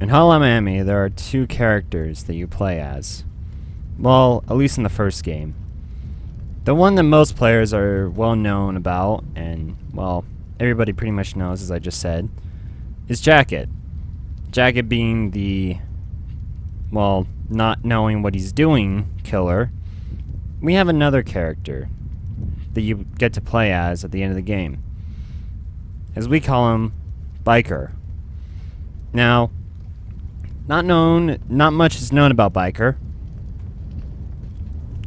In Hotline Miami, there are two characters that you play as. Well, at least in the first game. The one that most players are well known about, and, well, everybody pretty much knows, as I just said, is Jacket. Jacket being the, well, not knowing what he's doing killer. We have another character that you get to play as at the end of the game. As we call him, Biker. Now, not much is known about Biker.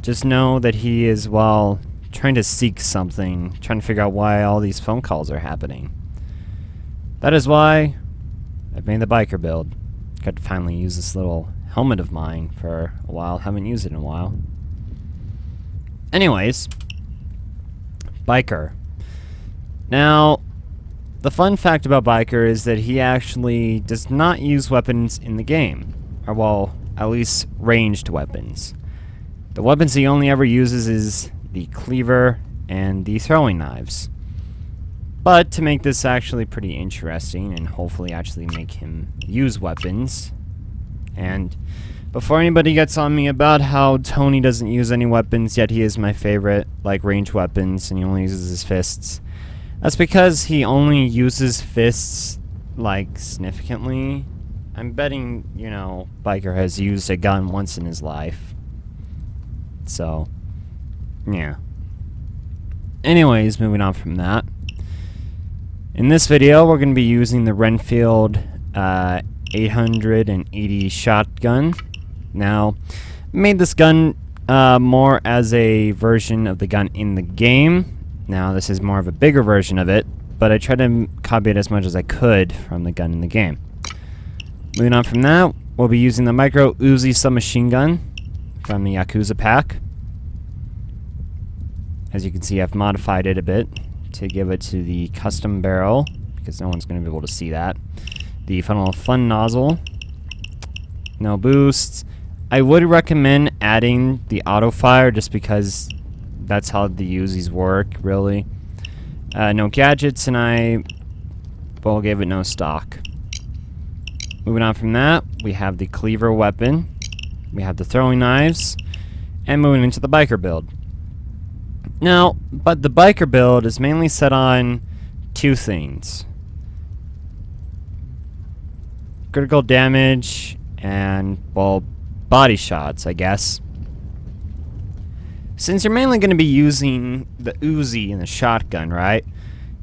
Just know that he is, well, trying to seek something, trying to figure out why all these phone calls are happening. That is why I've made the Biker build. Got to finally use this little helmet of mine for a while. Haven't used it in a while. Anyways, Biker. Now, the fun fact about Biker is that he actually does not use weapons in the game. Or, well, at least ranged weapons. The weapons he only ever uses is the cleaver and the throwing knives. But to make this actually pretty interesting and hopefully actually make him use weapons, and before anybody gets on me about how Tony doesn't use any weapons, yet he is my favorite, like ranged weapons, and he only uses his fists, that's because he only uses fists, like, significantly. I'm betting, you know, Biker has used a gun once in his life. So, yeah. Anyways, moving on from that. In this video, we're going to be using the Renfield 880 shotgun. Now, I made this gun more as a version of the gun in the game. Now, this is more of a bigger version of it, but I tried to copy it as much as I could from the gun in the game. Moving on from that, we'll be using the Micro Uzi submachine gun from the Yakuza pack. As you can see, I've modified it a bit to give it to the custom barrel, because no one's going to be able to see that. The funnel fun nozzle. No boosts. I would recommend adding the auto fire just because that's how the Uzis work, really. No gadgets, and I, well, gave it no stock. Moving on from that, we have the cleaver weapon. We have the throwing knives. And moving into the Biker build. Now, but the Biker build is mainly set on two things. Critical damage and, well, body shots, I guess. Since you're mainly going to be using the Uzi and the shotgun, right?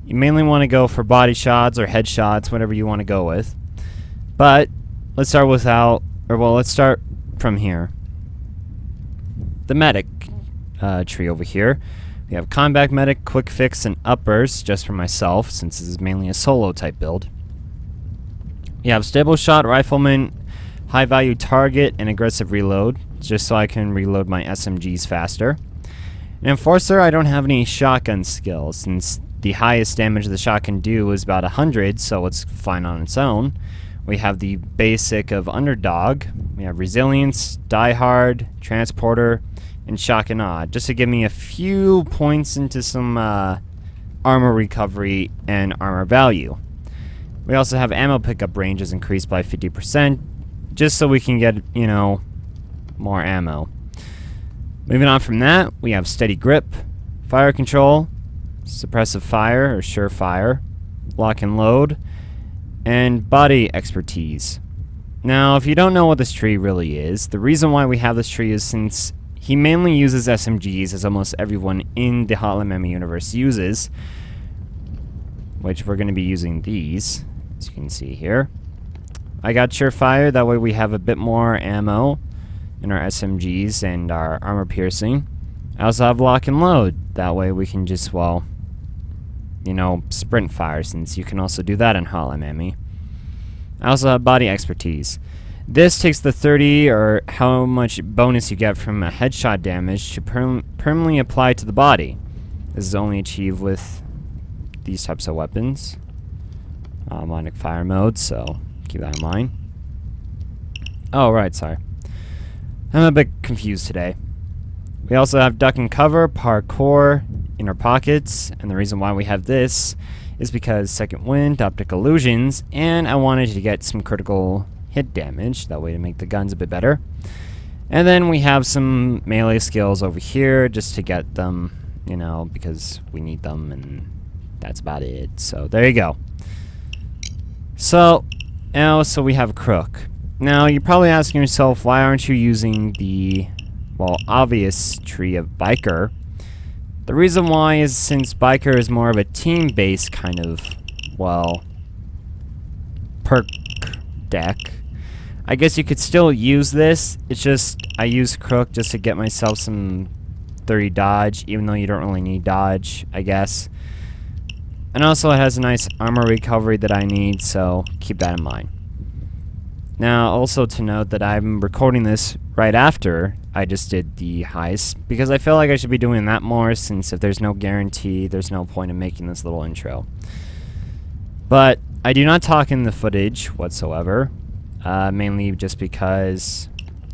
You mainly want to go for body shots or headshots, whatever you want to go with. But let's start let's start from here. The medic tree over here. We have combat medic, quick fix, and uppers, just for myself, since this is mainly a solo type build. You have stable shot, rifleman, high value target, and aggressive reload, just so I can reload my SMGs faster. An enforcer, I don't have any shotgun skills, since the highest damage the shot can do is about 100, so it's fine on its own. We have the basic of underdog. We have resilience, die hard, transporter, and shock and awe, just to give me a few points into some armor recovery and armor value. We also have ammo pickup range is increased by 50%, just so we can get, you know, more ammo. Moving on from that, we have steady grip, fire control, suppressive fire or sure fire, lock and load, and body expertise. Now, if you don't know what this tree really is, the reason why we have this tree is since he mainly uses SMGs, as almost everyone in the Hotline Miami universe uses, which we're going to be using these, as you can see here. I got Surefire, that way we have a bit more ammo in our SMGs and our armor piercing. I also have Lock and Load, that way we can just, well, you know, sprint fire, since you can also do that in Hotline Miami. I also have Body Expertise. This takes the 30, or how much bonus you get from a headshot damage, to permanently apply to the body. This is only achieved with these types of weapons. I'm on fire mode, so keep that in mind. Oh, right, sorry. I'm a bit confused today. We also have duck and cover, parkour, inner pockets, and the reason why we have this is because second wind, optic illusions, and I wanted to get some critical hit damage, that way to make the guns a bit better. And then we have some melee skills over here just to get them, you know, because we need them, and that's about it. So there you go. So now, we have Crook. Now you're probably asking yourself, why aren't you using the, well, obvious tree of Biker? The reason why is since Biker is more of a team-based kind of, well, perk deck. I guess you could still use this. It's just I use Crook just to get myself some 30 dodge, even though you don't really need dodge, I guess. And also it has a nice armor recovery that I need, so keep that in mind. Now, also to note that I'm recording this right after I just did the heist, because I feel like I should be doing that more, since if there's no guarantee, there's no point in making this little intro. But I do not talk in the footage whatsoever. Mainly just because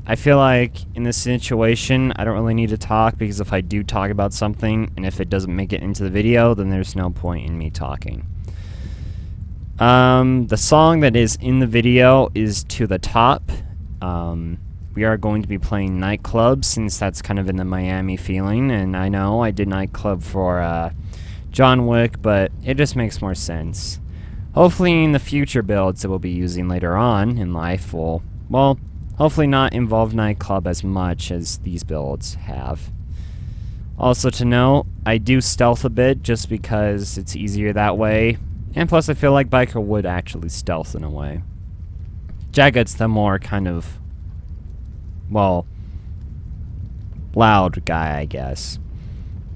I feel like in this situation I don't really need to talk, because if I do talk about something and if it doesn't make it into the video, then there's no point in me talking. The song that is in the video is To the Top. We are going to be playing Nightclub, since that's kind of in the Miami feeling, and I know I did Nightclub for John Wick, but it just makes more sense. Hopefully in the future builds that we'll be using later on in life will, well, hopefully not involve Nightclub as much as these builds have. Also to note, I do stealth a bit just because it's easier that way, and plus I feel like Biker would actually stealth in a way. Jagged's the more kind of, well, loud guy, I guess.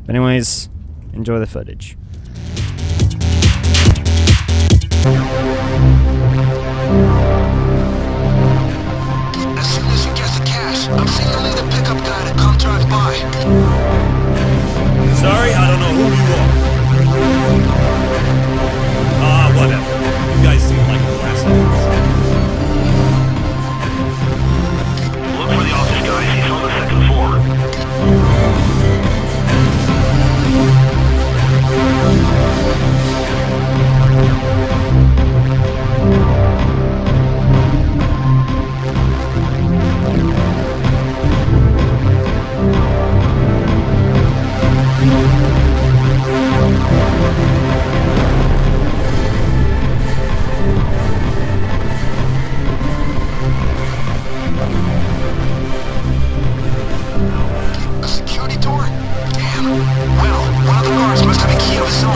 But anyways, enjoy the footage. As soon as you get the cash, I'm signaling the pickup guy to come drive by. Sorry, I don't know who you are. Whatever. You guys seem like class acts. Look for the office guys, he's on the second floor. A security door? Damn. Well, one of the guards must have a key of his own.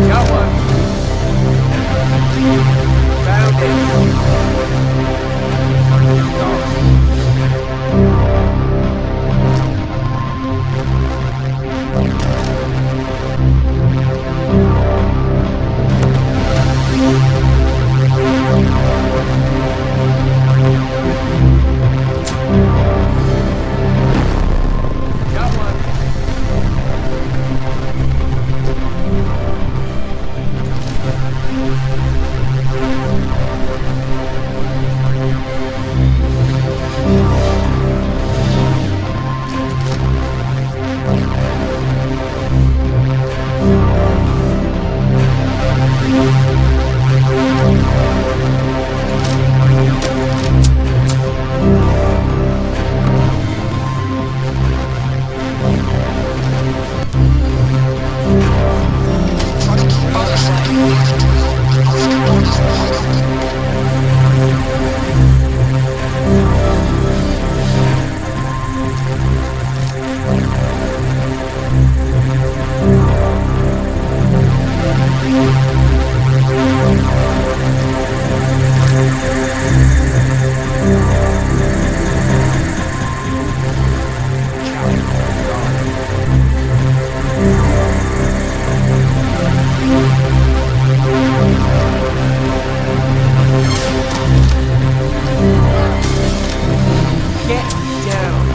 Got one. Found it. Got one. Try to keep others from getting near the drill. The second door is wide open. Get down.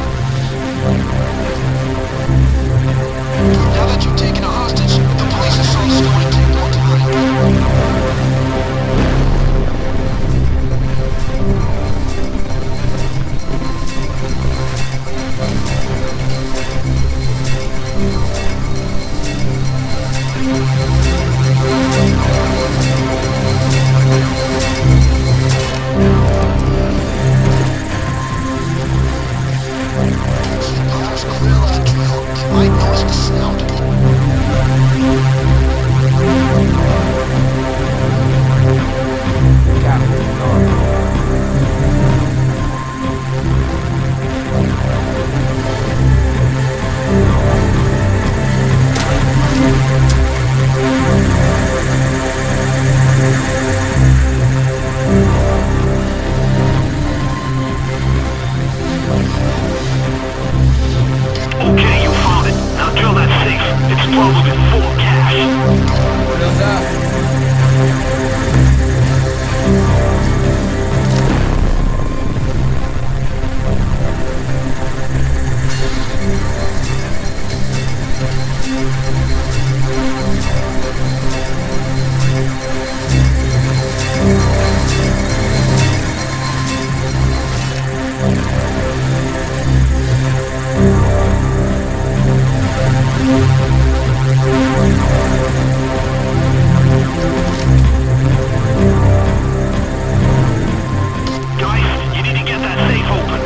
Guys, you need to get that safe open.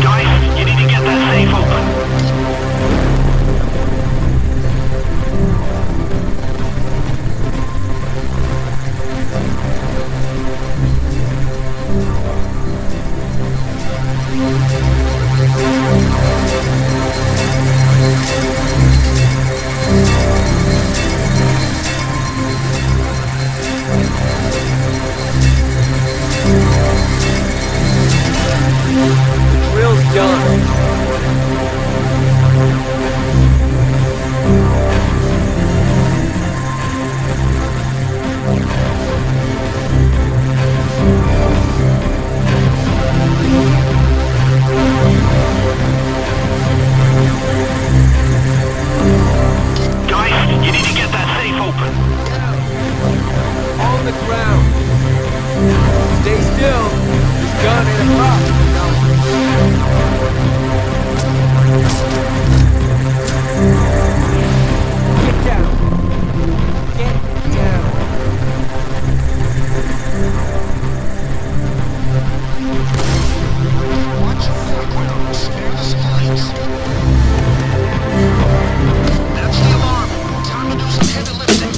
Guys, you need to get that safe open. Drill's done. Guys, you need to get that safe open. On the ground. Stay still. This gun ain't a prop. No. Get down. Get down. Watch your back. Spare the spines. That's the alarm. Time to do some heavy lifting.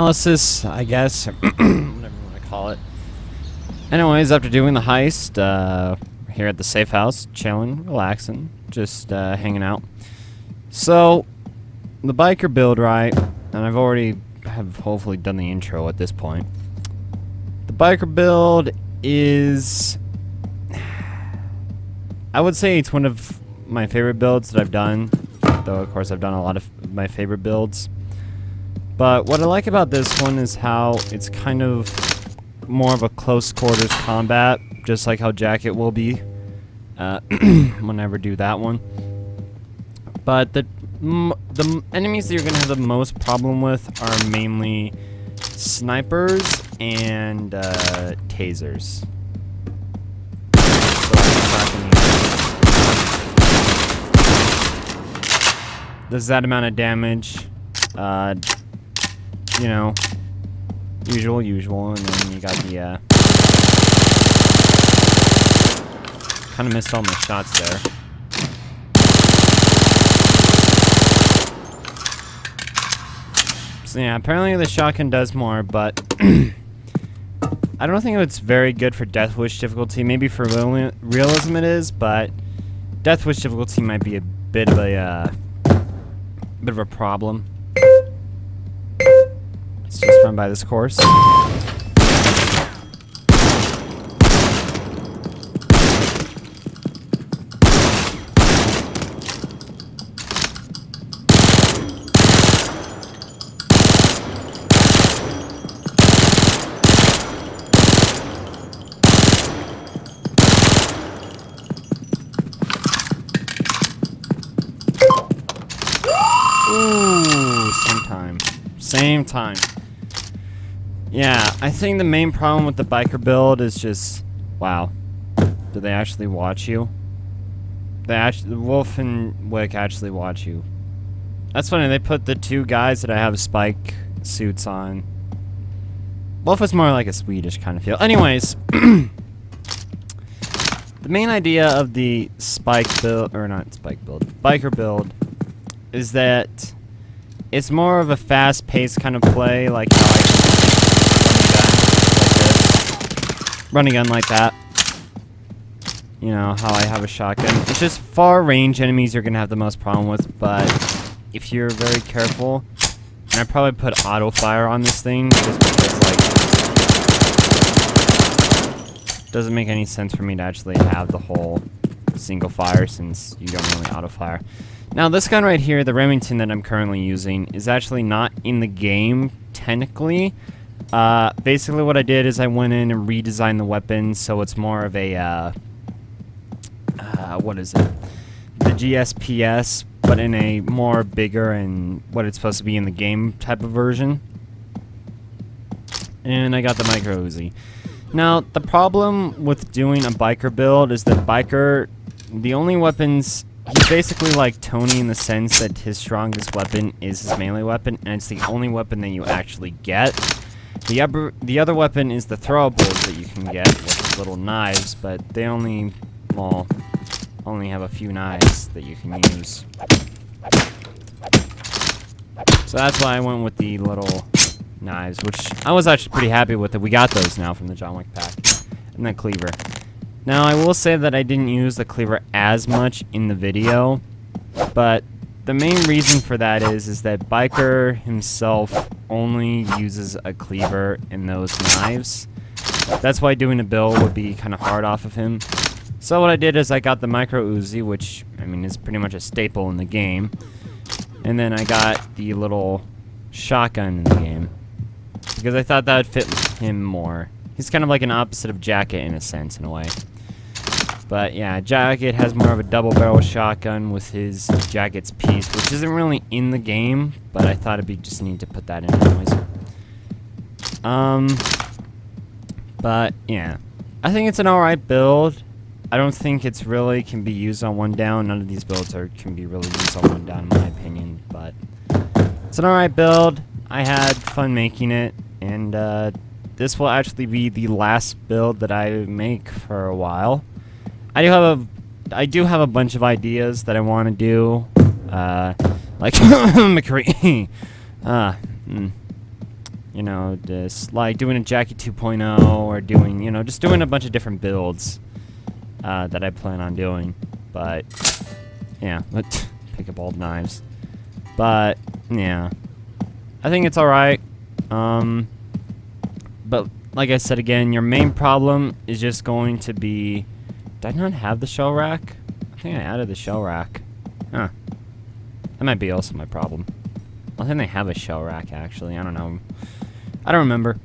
analysis, I guess, or whatever you want to call it. Anyways, after doing the heist, here at the safe house, chilling, relaxing, just hanging out. So, the biker build, right? And I've already have hopefully done the intro at this point. The biker build is, I would say it's one of my favorite builds that I've done. Though, of course, I've done a lot of my favorite builds. But what I like about this one is how it's kind of more of a close quarters combat, just like how Jacket will be whenever do that one. But the enemies that you're going to have the most problem with are mainly snipers and tasers. Does that amount of damage, you know, usual, and then you got the, kind of missed all my shots there. So yeah, apparently the shotgun does more, but I don't think it's very good for Death Wish difficulty. Maybe for realism it is, but Death Wish difficulty might be a bit of a problem. Let's just run by this course. Ooh, same time. Yeah, I think the main problem with the biker build is just, wow, do they actually watch you? The Wolf and Wick actually watch you. That's funny, they put the two guys that I have spike suits on. Wolf is more like a Swedish kind of feel. Anyways, the main idea of the biker build is that it's more of a fast-paced kind of play, like how I can run a gun like that. You know, how I have a shotgun. It's just far-range enemies you're gonna have the most problem with, but if you're very careful, and I probably put auto-fire on this thing, just because, like, it doesn't make any sense for me to actually have the whole single fire since you don't really auto-fire. Now, this gun right here, the Remington that I'm currently using, is actually not in the game, technically. Basically what I did is I went in and redesigned the weapon, so it's more of a, what is it? The GSPS, but in a more bigger and what it's supposed to be in the game type of version. And I got the micro Uzi. Now, the problem with doing a biker build is that biker, the only weapons... He's basically like Tony in the sense that his strongest weapon is his melee weapon, and it's the only weapon that you actually get. The other weapon is the throwables that you can get with his little knives, but they only have a few knives that you can use. So that's why I went with the little knives, which I was actually pretty happy with it. We got those now from the John Wick pack. And the cleaver. Now, I will say that I didn't use the cleaver as much in the video, but the main reason for that is that Biker himself only uses a cleaver and those knives. That's why doing a build would be kind of hard off of him. So what I did is I got the micro Uzi, which, I mean, is pretty much a staple in the game. And then I got the little shotgun in the game, because I thought that would fit him more. He's kind of like an opposite of Jacket in a sense, in a way. But yeah, Jacket has more of a double barrel shotgun with his Jacket's piece, which isn't really in the game, but I thought it'd be just neat to put that in anyways. But yeah, I think it's an alright build. I don't think it's really can be used on one down. None of these builds can be really used on one down in my opinion, but it's an alright build. I had fun making it, and this will actually be the last build that I make for a while. I do have a bunch of ideas that I want to do, like McCree. you know, just like doing a Jackie 2.0 or doing, you know, just doing a bunch of different builds that I plan on doing. But yeah, let's pick up old knives. But yeah, I think it's alright. But like I said again, your main problem is just going to be... Did I not have the shell rack? I think I added the shell rack. Huh. That might be also my problem. I think they have a shell rack, actually. I don't know. I don't remember.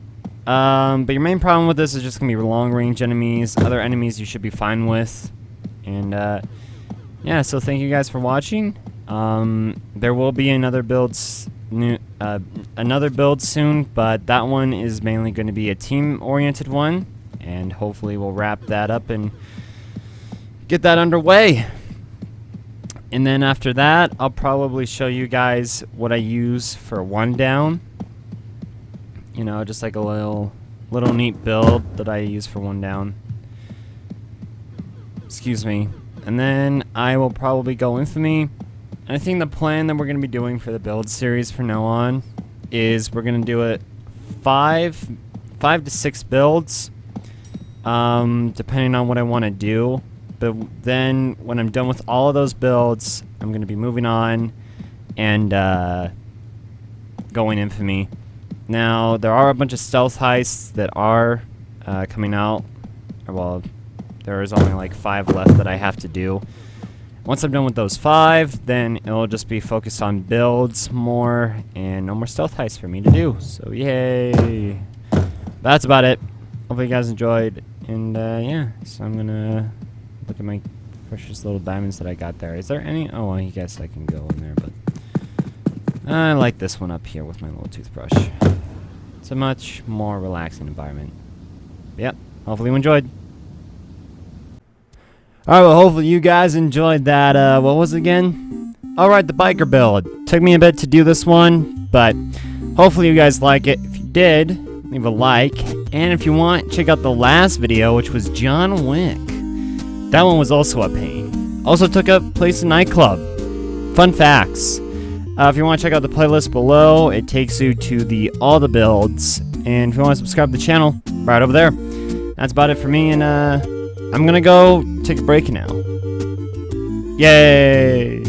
But your main problem with this is just going to be long-range enemies. Other enemies you should be fine with. And, yeah, so thank you guys for watching. There will be another build soon, but that one is mainly going to be a team-oriented one. And hopefully we'll wrap that up and get that underway. And then after that, I'll probably show you guys what I use for one down. You know, just like a little neat build that I use for one down. Excuse me. And then I will probably go infamy. And I think the plan that we're going to be doing for the build series from now on is we're going to do it 5 to 6 builds, depending on what I want to do. But then, when I'm done with all of those builds, I'm going to be moving on and going infamy. Now, there are a bunch of stealth heists that are coming out. Well, there is only like 5 left that I have to do. Once I'm done with those 5, then it'll just be focused on builds more and no more stealth heists for me to do. So, yay! That's about it. Hopefully you guys enjoyed. And, yeah, so I'm going to... look at my precious little diamonds that I got there. Is there any? Oh, I guess I can go in there, but I like this one up here with my little toothbrush. It's a much more relaxing environment. Yep. Hopefully you enjoyed. Alright, well, hopefully you guys enjoyed that. What was it again? Alright, the biker build. Took me a bit to do this one, but hopefully you guys like it. If you did, leave a like. And if you want, check out the last video, which was John Wick. That one was also a pain. Also took up place in nightclub. Fun facts. If you want to check out the playlist below, it takes you to all the builds. And if you want to subscribe to the channel, right over there. That's about it for me, and I'm gonna go take a break now. Yay!